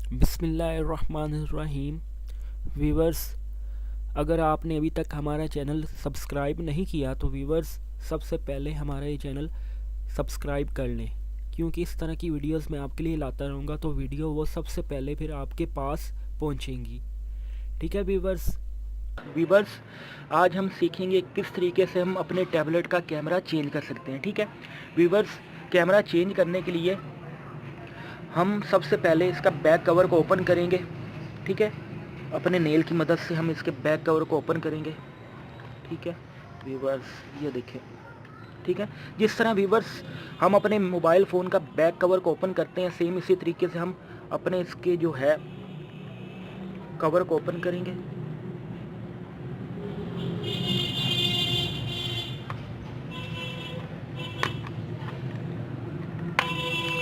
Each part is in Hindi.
बिस्मिल्लाहिर्रहमानिर्रहीम। वीवर्स, अगर आपने अभी तक हमारा चैनल सब्सक्राइब नहीं किया तो वीवर्स सबसे पहले हमारा ये चैनल सब्सक्राइब कर लें, क्योंकि इस तरह की वीडियोस मैं आपके लिए लाता रहूँगा तो वीडियो वो सबसे पहले फिर आपके पास पहुँचेंगी। ठीक है वीवर्स। वीवर्स, आज हम सीखेंगे किस तरीके से हम अपने टैबलेट का कैमरा चेंज कर सकते हैं। ठीक है वीवर्स, कैमरा चेंज करने के लिए हम सबसे पहले इसका बैक कवर को ओपन करेंगे। ठीक है, अपने नेल की मदद से हम इसके बैक कवर को ओपन करेंगे। ठीक है वीवर्स, ये देखें। ठीक है, जिस तरह वीवर्स हम अपने मोबाइल फ़ोन का बैक कवर को ओपन करते हैं, सेम इसी तरीके से हम अपने इसके जो है कवर को ओपन करेंगे।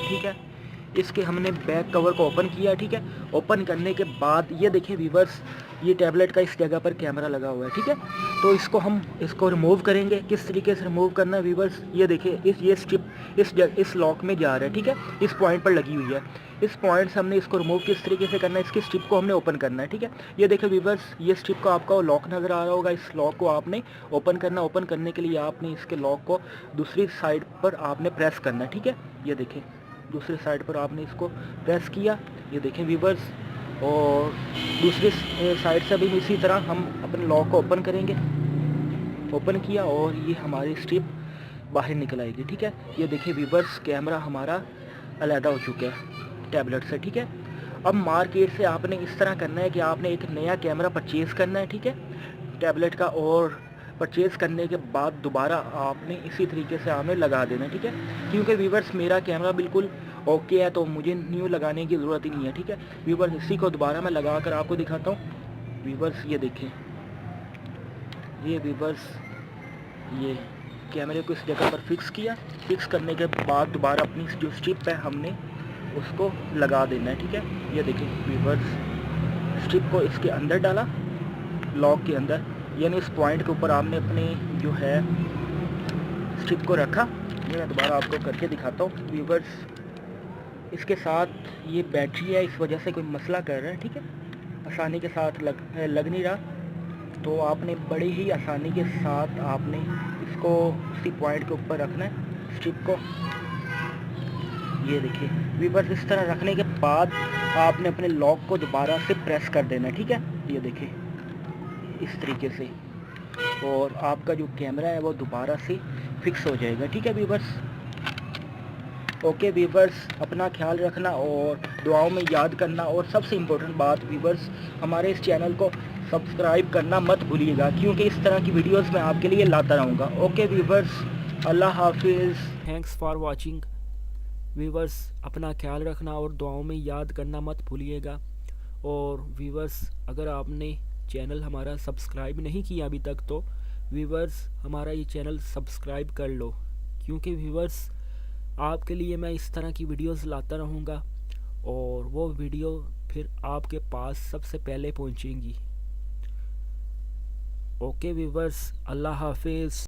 ठीक है, इसके हमने बैक कवर को ओपन किया। ठीक है, ओपन करने के बाद ये देखिए वीवर्स, ये टैबलेट का इस जगह पर कैमरा लगा हुआ है। ठीक है, तो इसको रिमूव करेंगे। किस तरीके से रिमूव करना है वीवर्स, ये देखिए, ये स्ट्रिप इस लॉक में जा रहा है। ठीक है, इस पॉइंट पर लगी हुई है। इस पॉइंट से हमने इसको रिमूव किस तरीके से करना है, इसकी स्ट्रिप को हमने ओपन करना है। ठीक है, ये देखिए वीवर्स, ये स्ट्रिप को आपका लॉक नज़र आ रहा होगा। इस लॉक को आपने ओपन करना। ओपन करने के लिए आपने इसके लॉक को दूसरी साइड पर आपने प्रेस करना है। ठीक है, ये देखें, दूसरी साइड पर आपने इसको प्रेस किया। ये देखें वीवर्स, और दूसरी साइड से भी इसी तरह हम अपने लॉक को ओपन करेंगे। ओपन किया और ये हमारी स्ट्रिप बाहर निकल आएगी। ठीक है, ये देखिए वीवर्स, कैमरा हमारा अलहदा हो चुका है टैबलेट से। ठीक है, अब मार्केट से आपने इस तरह करना है कि आपने एक नया कैमरा परचेज़ करना है। ठीक है, टैबलेट का, और परचेज़ करने के बाद दोबारा आपने इसी तरीके से आपने लगा देना है। ठीक है, क्योंकि वीवर्स मेरा कैमरा बिल्कुल ओके है तो मुझे न्यू लगाने की ज़रूरत ही नहीं है। ठीक है वीवर्स, इसी को दोबारा मैं लगा कर आपको दिखाता हूँ। वीवर्स ये देखें, ये वीवर्स, ये कैमरे को इस जगह पर फिक्स किया। फिक्स करने के बाद दोबारा अपनी जो स्ट्रिप है हमने उसको लगा देना है। ठीक है, ये देखें वीवर्स, स्ट्रिप को इसके अंदर डाला, लॉक के अंदर, यानी इस पॉइंट के ऊपर आपने अपने जो है स्ट्रिप को रखा। ये मैं दोबारा आपको करके दिखाता हूँ वीवर्स। इसके साथ ये बैटरी है, इस वजह से कोई मसला कर रहा है। ठीक है, आसानी के साथ लग नहीं रहा, तो आपने बड़ी ही आसानी के साथ आपने इसको उसी पॉइंट के ऊपर रखना है, स्ट्रिप को। ये देखिए वीवर्स, इस तरह रखने के बाद आपने अपने लॉक को दोबारा से प्रेस कर देना है। ठीक है, ये देखिए इस तरीके से, और आपका जो कैमरा है वो दोबारा से फिक्स हो जाएगा। ठीक है वीवर्स। ओके वीवर्स, अपना ख्याल रखना और दुआओं में याद करना, और सबसे इम्पोर्टेंट बात वीवर्स, हमारे इस चैनल को सब्सक्राइब करना मत भूलिएगा, क्योंकि इस तरह की वीडियोस मैं आपके लिए लाता रहूँगा। ओके वीवर्स, अल्लाह हाफिज़। Thanks for watching. वीवर्स, अपना ख्याल रखना और दुआओं में याद करना मत भूलिएगा। और वीवर्स, अगर आपने चैनल हमारा सब्सक्राइब नहीं किया अभी तक तो वीवर्स हमारा ये चैनल सब्सक्राइब कर लो, क्योंकि वीवर्स आपके लिए मैं इस तरह की वीडियोस लाता रहूँगा और वो वीडियो फिर आपके पास सबसे पहले पहुँचेंगी। ओके वीवर्स, अल्लाह हाफिज़।